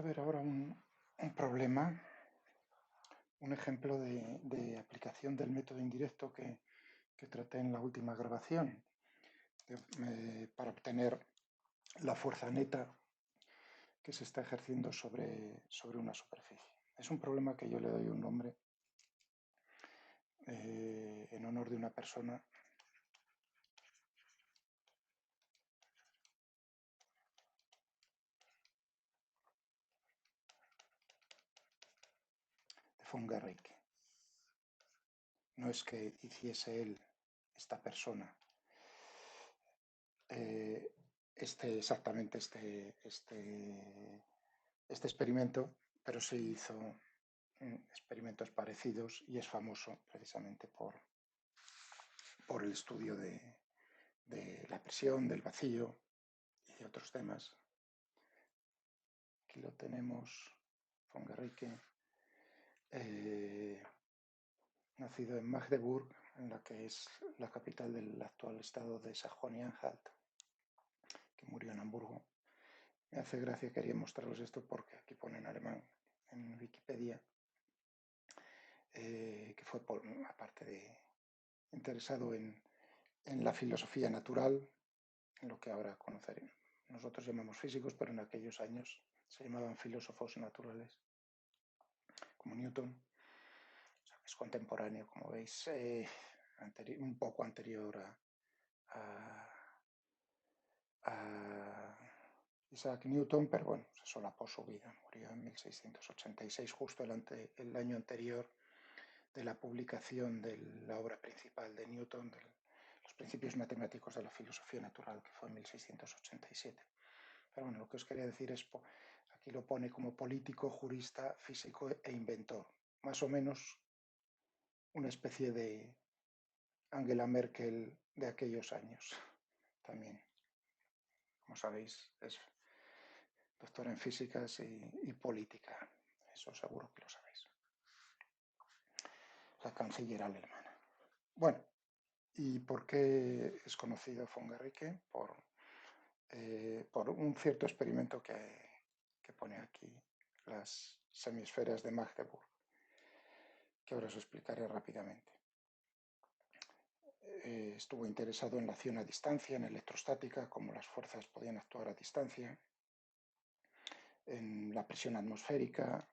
ver ahora un problema, un ejemplo de aplicación del método indirecto que traté en la última grabación para obtener la fuerza neta que se está ejerciendo sobre una superficie. Es un problema que yo le doy un nombre en honor de una persona de von Guericke. No es que hiciese él, esta persona, exactamente este experimento, pero sí hizo experimentos parecidos y es famoso precisamente por el estudio de la presión, del vacío y otros temas. Aquí lo tenemos, von Guericke, nacido en Magdeburg, en la que es la capital del actual estado de Sajonia-Anhalt, que murió en Hamburgo. Me hace gracia, quería mostraros esto porque aquí pone en alemán en Wikipedia, que fue aparte de interesado en la filosofía natural, en lo que ahora conoceremos. Nosotros llamamos físicos, pero en aquellos años se llamaban filósofos naturales, como Newton. O sea, es contemporáneo, como veis, un poco anterior a Isaac Newton, pero bueno, se solapó su vida, murió en 1686, justo el año anterior de la publicación de la obra principal de Newton, de los principios matemáticos de la filosofía natural, que fue en 1687. Pero bueno, lo que os quería decir es, aquí lo pone como político, jurista, físico e inventor, más o menos una especie de Angela Merkel de aquellos años también. Como sabéis, es doctora en físicas y política, eso seguro que lo sabéis. La canciller alemana. Bueno, ¿y por qué es conocido von Guericke? Por un cierto experimento que pone aquí, las semiesferas de Magdeburg, que ahora os explicaré rápidamente. Estuvo interesado en la acción a distancia, en electrostática, cómo las fuerzas podían actuar a distancia, en la presión atmosférica,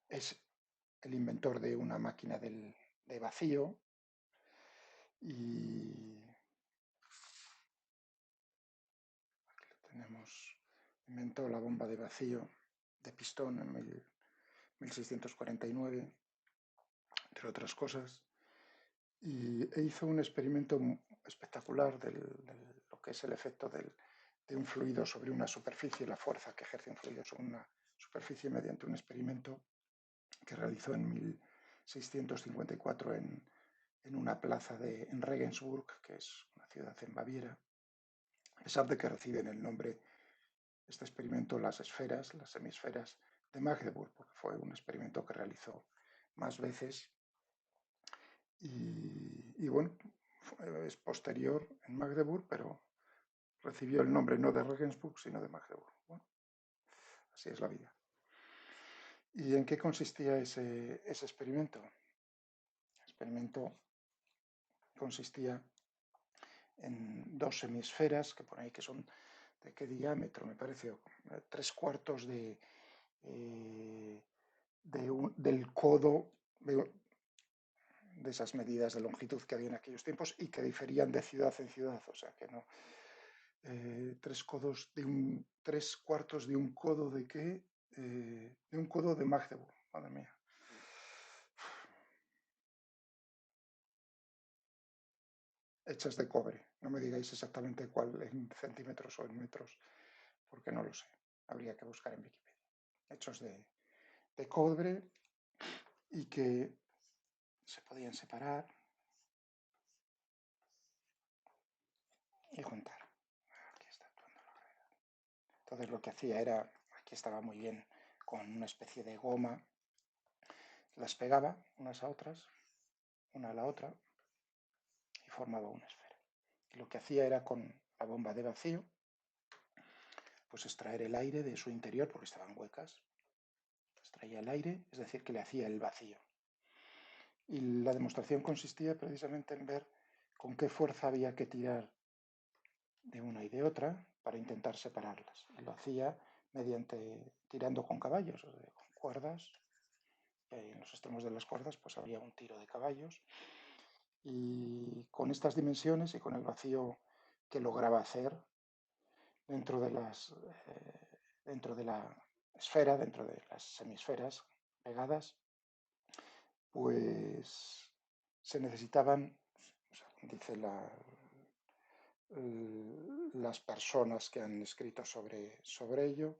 es el inventor de una máquina de vacío y aquí lo tenemos, inventó la bomba de vacío de pistón en 1649, entre otras cosas, e hizo un experimento espectacular de lo que es el efecto de un fluido sobre una superficie, la fuerza que ejerce un fluido sobre una superficie mediante un experimento que realizó en 1654 en una plaza en Regensburg, que es una ciudad en Baviera, a pesar de que reciben el nombre, este experimento, las esferas, las semisferas de Magdeburg, porque fue un experimento que realizó más veces y bueno, es posterior en Magdeburg, pero recibió el nombre no de Regensburg, sino de Magdeburg. Bueno, así es la vida. ¿Y en qué consistía ese experimento? El experimento consistía en dos semisferas, que por ahí que son de qué diámetro, me parece, 3/4 del codo de esas medidas de longitud que había en aquellos tiempos y que diferían de ciudad en ciudad, o sea que no. 3/4 de un codo de qué, de un codo de Magdeburg, madre mía. Hechas de cobre, no me digáis exactamente cuál en centímetros o en metros, porque no lo sé, habría que buscar en Wikipedia. Hechos de cobre y que se podían separar y juntar. Aquí está actuando la gravedad. Entonces lo que hacía era, aquí estaba muy bien, con una especie de goma, las pegaba unas a otras, una a la otra, y formaba una esfera. Y lo que hacía era con la bomba de vacío, pues extraer el aire de su interior, porque estaban huecas. Extraía el aire, es decir, que le hacía el vacío. Y la demostración consistía precisamente en ver con qué fuerza había que tirar de una y de otra para intentar separarlas. Y lo hacía mediante tirando con caballos, o sea, con cuerdas. Y en los extremos de las cuerdas pues había un tiro de caballos. Y con estas dimensiones y con el vacío que lograba hacer dentro de dentro de la esfera, dentro de las semisferas pegadas, pues se necesitaban, dice las personas que han escrito sobre ello,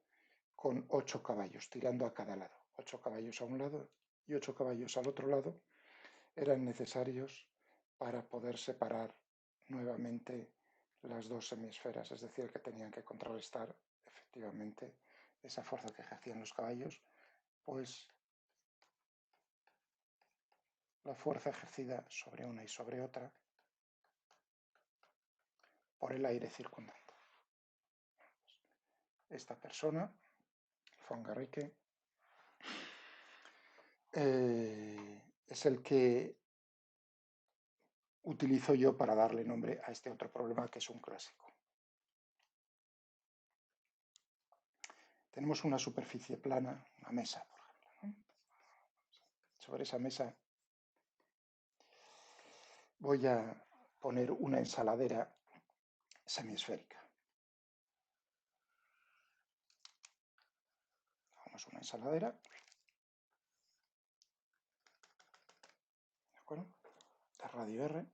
con 8 caballos, tirando a cada lado. 8 caballos a un lado y 8 caballos al otro lado eran necesarios para poder separar nuevamente las dos hemisferas, es decir, que tenían que contrarrestar efectivamente esa fuerza que ejercían los caballos, pues la fuerza ejercida sobre una y sobre otra por el aire circundante. Esta persona, von Guericke, es el que utilizo yo para darle nombre a este otro problema que es un clásico. Tenemos una superficie plana, una mesa, por ejemplo, ¿no? Sobre esa mesa voy a poner una ensaladera semiesférica. Hagamos una ensaladera, ¿de acuerdo? De radio R.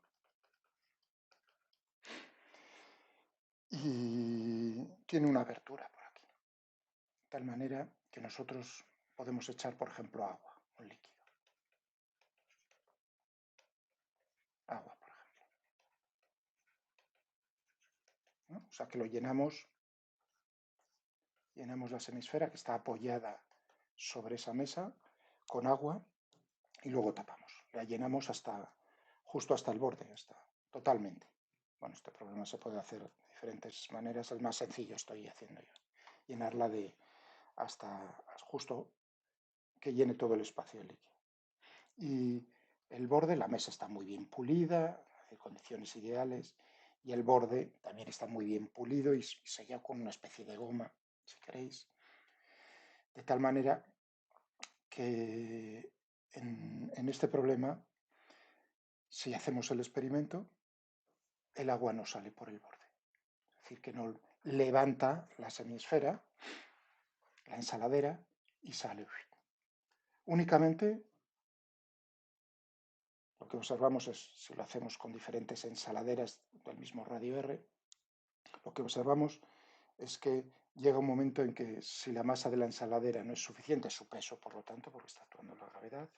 Y tiene una abertura por aquí, de tal manera que nosotros podemos echar, por ejemplo, agua, un líquido. Agua, por ejemplo, ¿no? O sea que lo llenamos la semisfera que está apoyada sobre esa mesa con agua y luego tapamos. La llenamos justo hasta el borde, totalmente. Bueno, este problema se puede hacer de diferentes maneras. El más sencillo estoy haciendo yo. Llenarla hasta justo que llene todo el espacio el líquido. Y el borde, la mesa está muy bien pulida, en condiciones ideales, y el borde también está muy bien pulido y sellado con una especie de goma, si queréis, de tal manera que en este problema, si hacemos el experimento, el agua no sale por el borde. Es decir, que no levanta la semisfera, la ensaladera, y sale. Únicamente lo que observamos es, si lo hacemos con diferentes ensaladeras del mismo radio R, lo que observamos es que llega un momento en que si la masa de la ensaladera no es suficiente, su peso por lo tanto, porque está actuando la gravedad,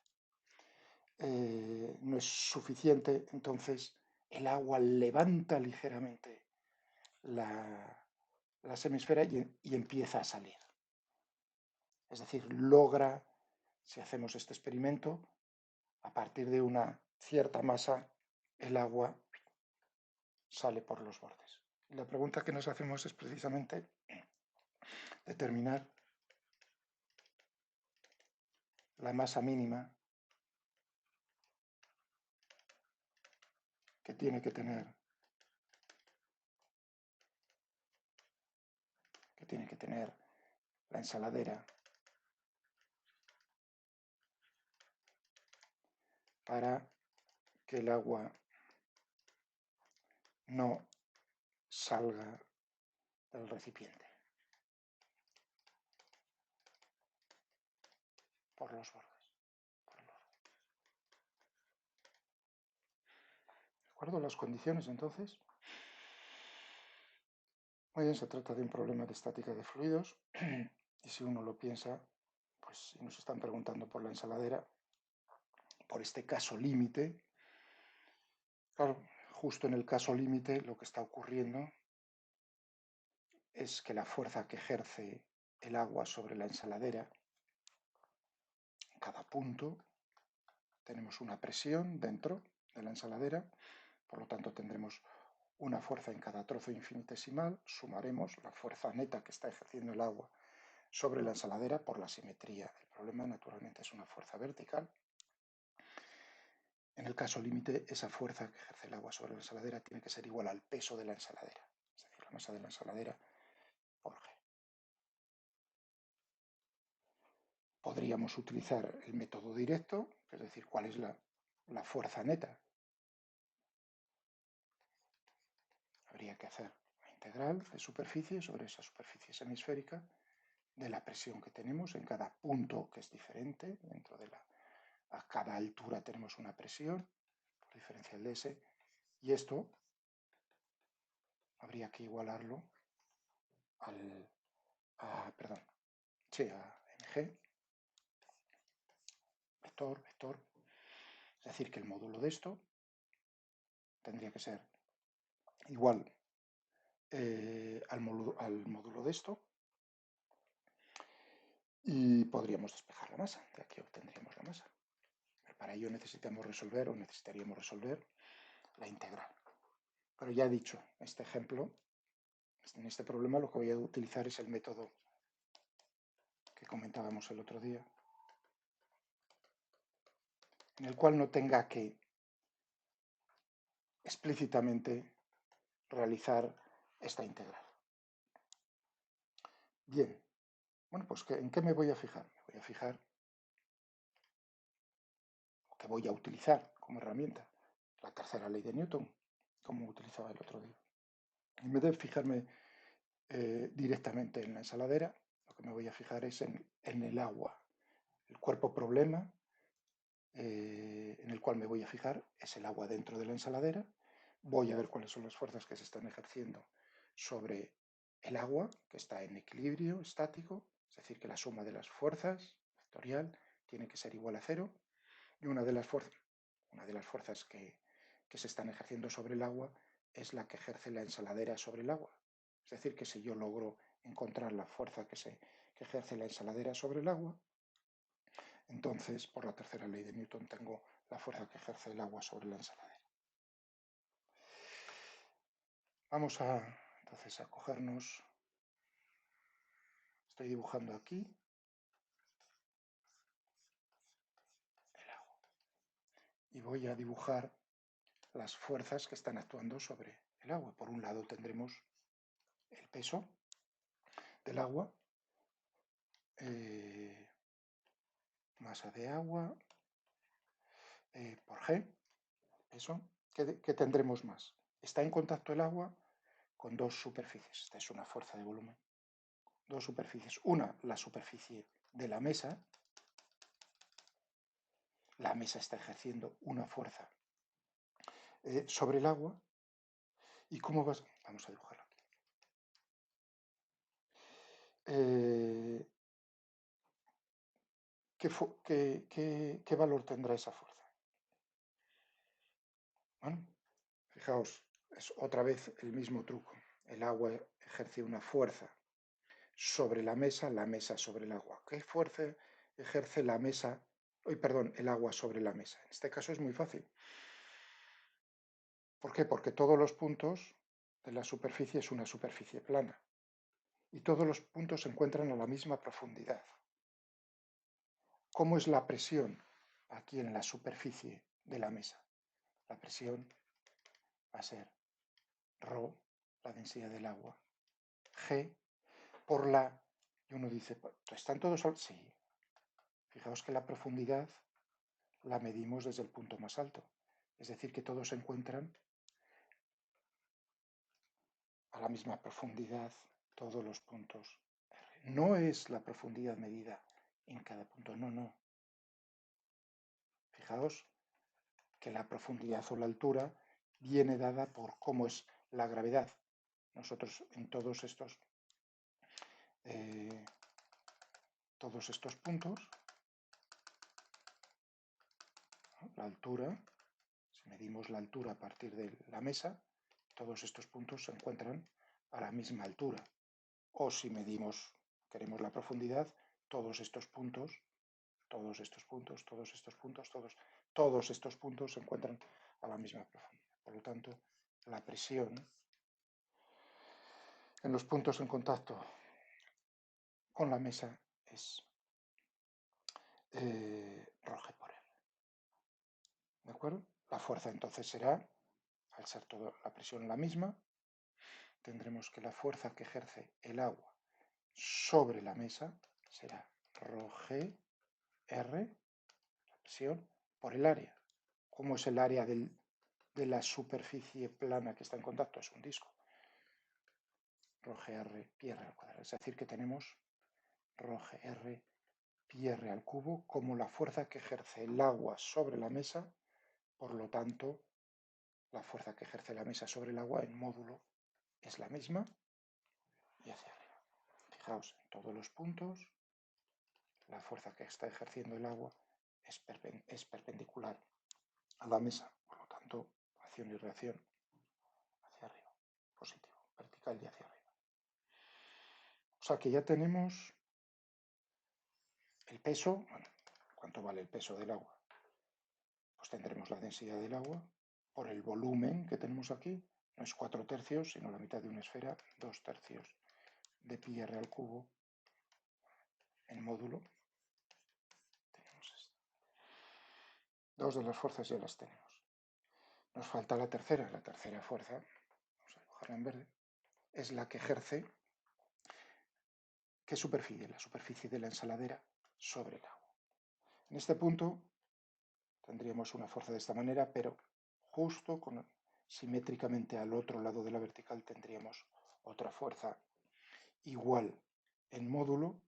no es suficiente, entonces el agua levanta ligeramente la semisfera y empieza a salir. Es decir, logra, si hacemos este experimento, a partir de una cierta masa, el agua sale por los bordes. Y la pregunta que nos hacemos es precisamente determinar la masa mínima que tiene que tener la ensaladera para que el agua no salga del recipiente por los bordes. ¿De acuerdo? Las condiciones, entonces. Muy bien, se trata de un problema de estática de fluidos y si uno lo piensa, pues si nos están preguntando por la ensaladera, por este caso límite, claro, justo en el caso límite lo que está ocurriendo es que la fuerza que ejerce el agua sobre la ensaladera, en cada punto tenemos una presión dentro de la ensaladera, por lo tanto tendremos una fuerza en cada trozo infinitesimal, sumaremos la fuerza neta que está ejerciendo el agua sobre la ensaladera por la simetría. El problema naturalmente es una fuerza vertical. En el caso límite, esa fuerza que ejerce el agua sobre la ensaladera tiene que ser igual al peso de la ensaladera, es decir, la masa de la ensaladera por G. Podríamos utilizar el método directo, es decir, cuál es la fuerza neta. Habría que hacer la integral de superficie sobre esa superficie semisférica de la presión que tenemos en cada punto, que es diferente. Dentro de a cada altura tenemos una presión por diferencial de S, y esto habría que igualarlo a mg, vector, es decir, que el módulo de esto tendría que ser igual al módulo de esto, y podríamos despejar la masa. De aquí obtendríamos la masa. Pero para ello necesitaríamos resolver la integral. Pero ya he dicho, este ejemplo, en este problema lo que voy a utilizar es el método que comentábamos el otro día, en el cual no tenga que explícitamente realizar esta integral. Bien, bueno, pues ¿en qué me voy a fijar? Me voy a fijar, o que voy a utilizar como herramienta, la tercera ley de Newton, como utilizaba el otro día. En vez de fijarme directamente en la ensaladera, lo que me voy a fijar es en el agua. El cuerpo problema en el cual me voy a fijar es el agua dentro de la ensaladera. Voy a ver cuáles son las fuerzas que se están ejerciendo sobre el agua, que está en equilibrio estático, es decir, que la suma de las fuerzas vectorial tiene que ser igual a 0, y una de las fuerzas que se están ejerciendo sobre el agua es la que ejerce la ensaladera sobre el agua. Es decir, que si yo logro encontrar la fuerza que ejerce la ensaladera sobre el agua, entonces, por la tercera ley de Newton, tengo la fuerza que ejerce el agua sobre la ensaladera. Vamos entonces a cogernos, estoy dibujando aquí el agua, y voy a dibujar las fuerzas que están actuando sobre el agua. Por un lado tendremos el peso del agua, masa de agua por G, peso. ¿Qué tendremos más? Está en contacto el agua con dos superficies. Esta es una fuerza de volumen. Dos superficies. Una, la superficie de la mesa. La mesa está ejerciendo una fuerza sobre el agua. ¿Y cómo vas? Vamos a dibujarlo aquí. ¿Qué valor tendrá esa fuerza? Bueno, fijaos, es otra vez el mismo truco. El agua ejerce una fuerza sobre la mesa sobre el agua. ¿Qué fuerza ejerce el agua sobre la mesa? En este caso es muy fácil. ¿Por qué? Porque todos los puntos de la superficie es una superficie plana y todos los puntos se encuentran a la misma profundidad. ¿Cómo es la presión aquí en la superficie de la mesa? La presión va a ser ρ, la densidad del agua, G, por y uno dice, ¿están todos al...? Sí. Fijaos que la profundidad la medimos desde el punto más alto. Es decir, que todos se encuentran a la misma profundidad, todos los puntos R. No es la profundidad medida en cada punto, no. Fijaos que la profundidad o la altura viene dada por cómo es la gravedad. Nosotros en todos estos puntos, ¿no? La altura, si medimos la altura a partir de la mesa, todos estos puntos se encuentran a la misma altura. O si queremos la profundidad, todos estos puntos se encuentran a la misma profundidad. Por lo tanto, la presión en los puntos en contacto con la mesa es ρg por R. ¿De acuerdo? La fuerza entonces será, al ser toda la presión la misma, tendremos que la fuerza que ejerce el agua sobre la mesa será ρg R, la presión, por el área. ¿Cómo es el área de la superficie plana que está en contacto? Es un disco. ρg R pi R al cuadrado. Es decir, que tenemos ρg R pi R al cubo como la fuerza que ejerce el agua sobre la mesa. Por lo tanto, la fuerza que ejerce la mesa sobre el agua en módulo es la misma y hacia arriba. Fijaos, en todos los puntos, la fuerza que está ejerciendo el agua es perpendicular a la mesa. Por lo tanto, acción y reacción hacia arriba. Positivo, vertical y hacia arriba. O sea que ya tenemos el peso. Bueno, ¿cuánto vale el peso del agua? Pues tendremos la densidad del agua por el volumen que tenemos aquí. No es 4/3, sino la mitad de una esfera, 2/3 de pi r al cubo en módulo. Tenemos esto. Dos de las fuerzas ya las tenemos. Nos falta la tercera. La tercera fuerza, vamos a dibujarla en verde, es la que ejerce, ¿qué superficie? La superficie de la ensaladera sobre el agua. En este punto tendríamos una fuerza de esta manera, pero justo simétricamente al otro lado de la vertical tendríamos otra fuerza igual en módulo.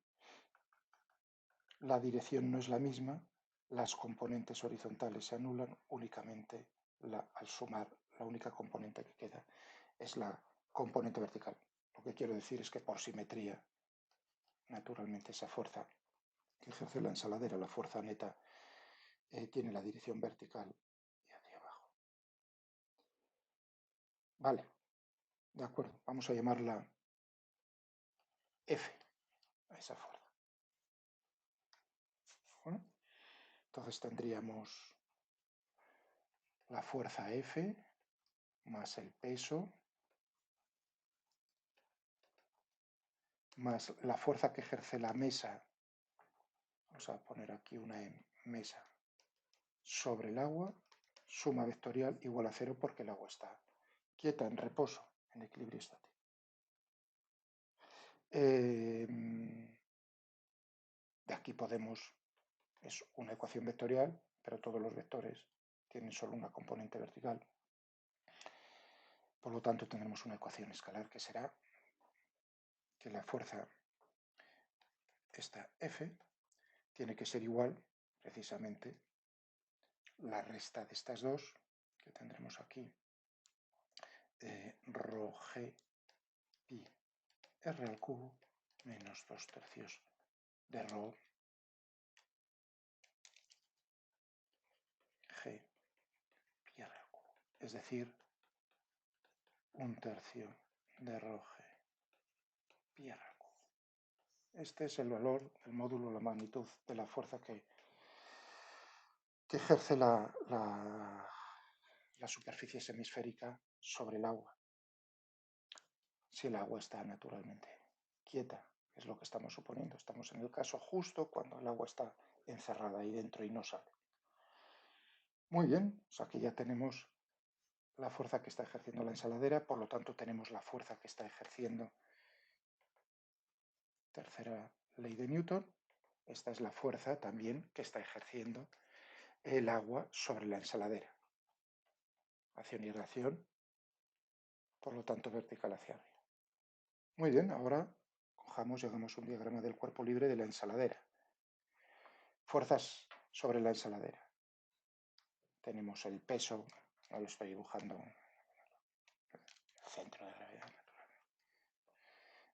La dirección no es la misma, las componentes horizontales se anulan, únicamente al sumar la única componente que queda es la componente vertical. Lo que quiero decir es que por simetría, naturalmente esa fuerza que ejerce la ensaladera, la fuerza neta, tiene la dirección vertical y hacia abajo. Vale, de acuerdo, vamos a llamarla F, a esa fuerza. Bueno, entonces tendríamos la fuerza F más el peso más la fuerza que ejerce la mesa. Vamos a poner aquí una mesa sobre el agua, suma vectorial igual a 0 porque el agua está quieta, en reposo, en equilibrio estático. De aquí podemos, es una ecuación vectorial, pero todos los vectores tienen solo una componente vertical. Por lo tanto, tendremos una ecuación escalar que será que la fuerza, esta F, tiene que ser igual, precisamente, la resta de estas dos, que tendremos aquí, ρg pi r al cubo menos 2/3 de ρ g pi r al cubo. Es decir, 1/3 de ρg pi r al cubo. Este es el valor, el módulo, la magnitud de la fuerza que ejerce la superficie semisférica sobre el agua. Si el agua está naturalmente quieta, es lo que estamos suponiendo. Estamos en el caso justo cuando el agua está encerrada ahí dentro y no sale. Muy bien, o sea que ya tenemos la fuerza que está ejerciendo la ensaladera, por lo tanto tenemos la fuerza que está ejerciendo, tercera ley de Newton, esta es la fuerza también que está ejerciendo el agua sobre la ensaladera. Acción y reacción, por lo tanto vertical hacia arriba. Muy bien, ahora cojamos y hagamos un diagrama del cuerpo libre de la ensaladera. Fuerzas sobre la ensaladera. Tenemos el peso, no lo estoy dibujando, el centro de gravedad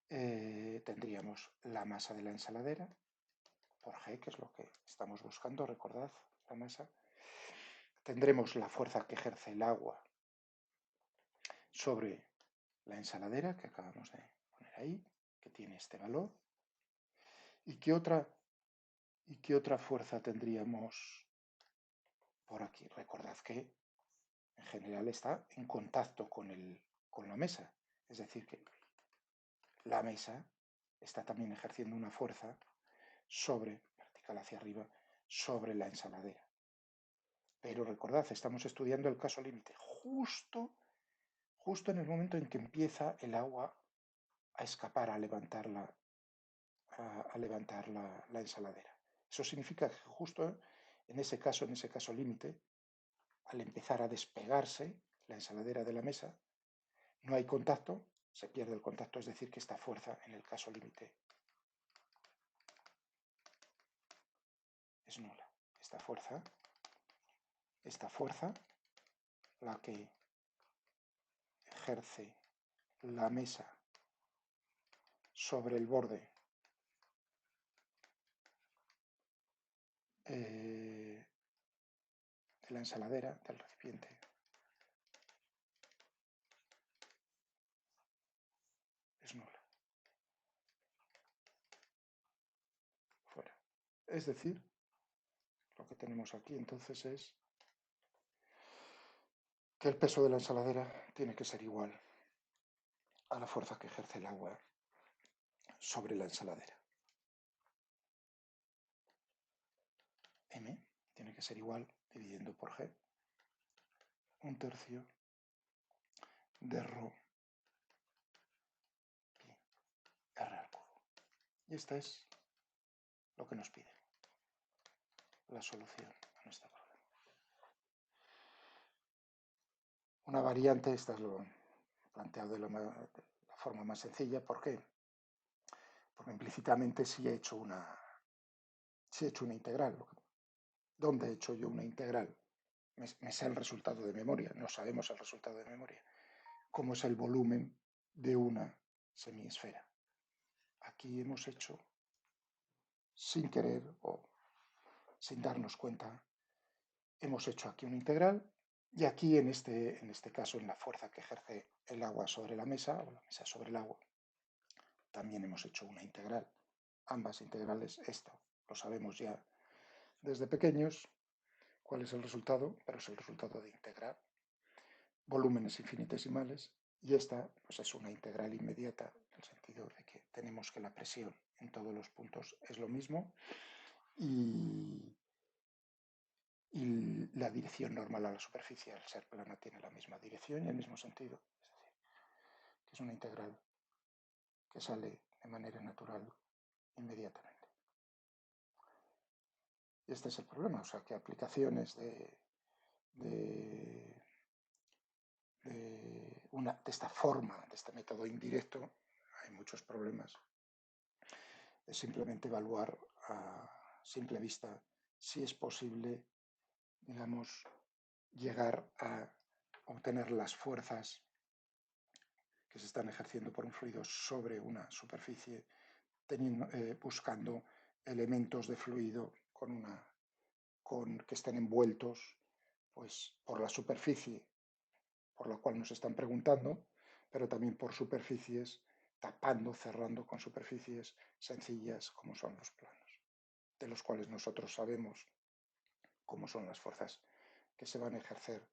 naturalmente. Tendríamos la masa de la ensaladera por G, que es lo que estamos buscando, recordad la masa. Tendremos la fuerza que ejerce el agua sobre la ensaladera, que acabamos de poner ahí, que tiene este valor. ¿Y qué otra fuerza tendríamos por aquí? Recordad que en general está en contacto con la mesa. Es decir, que la mesa está también ejerciendo una fuerza vertical hacia arriba, sobre la ensaladera. Pero recordad, estamos estudiando el caso límite justo en el momento en que empieza el agua a escapar, a levantar la ensaladera. Eso significa que justo en ese caso límite, al empezar a despegarse la ensaladera de la mesa, no hay contacto, se pierde el contacto, es decir, que esta fuerza en el caso límite es nula. Esta fuerza, la que ejerce la mesa sobre el borde de la ensaladera, del recipiente, es nula. Fuera. Es decir, lo que tenemos aquí entonces es que el peso de la ensaladera tiene que ser igual a la fuerza que ejerce el agua sobre la ensaladera. M tiene que ser igual, dividiendo por G, 1/3 de ρ pi R al cubo. Y esta es lo que nos pide la solución a nuestro problema. Una variante, esta es lo planteado de la forma más sencilla. ¿Por qué? Porque implícitamente sí he hecho una integral. ¿Dónde he hecho yo una integral? Me sé el resultado de memoria, no sabemos el resultado de memoria. ¿Cómo es el volumen de una semiesfera? Aquí hemos hecho, sin querer o sin darnos cuenta, hemos hecho aquí una integral, y aquí en este caso, en la fuerza que ejerce el agua sobre la mesa, o la mesa sobre el agua, también hemos hecho una integral. Ambas integrales, esto lo sabemos ya desde pequeños, cuál es el resultado, pero es el resultado de integrar volúmenes infinitesimales, y esta pues es una integral inmediata, en el sentido de que tenemos que la presión en todos los puntos es lo mismo, y la dirección normal a la superficie, al ser plana, tiene la misma dirección y el mismo sentido. Es decir, que es una integral que sale de manera natural inmediatamente. Y este es el problema, o sea, que aplicaciones de esta forma, de este método indirecto, hay muchos problemas. Es simplemente evaluar a simple vista si es posible, digamos, llegar a obtener las fuerzas que se están ejerciendo por un fluido sobre una superficie, buscando elementos de fluido que estén envueltos pues, por la superficie por la cual nos están preguntando, pero también por superficies, tapando, cerrando con superficies sencillas como son los planos, de los cuales nosotros sabemos cómo son las fuerzas que se van a ejercer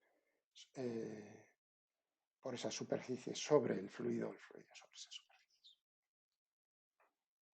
por esa superficie sobre el fluido sobre esa superficie.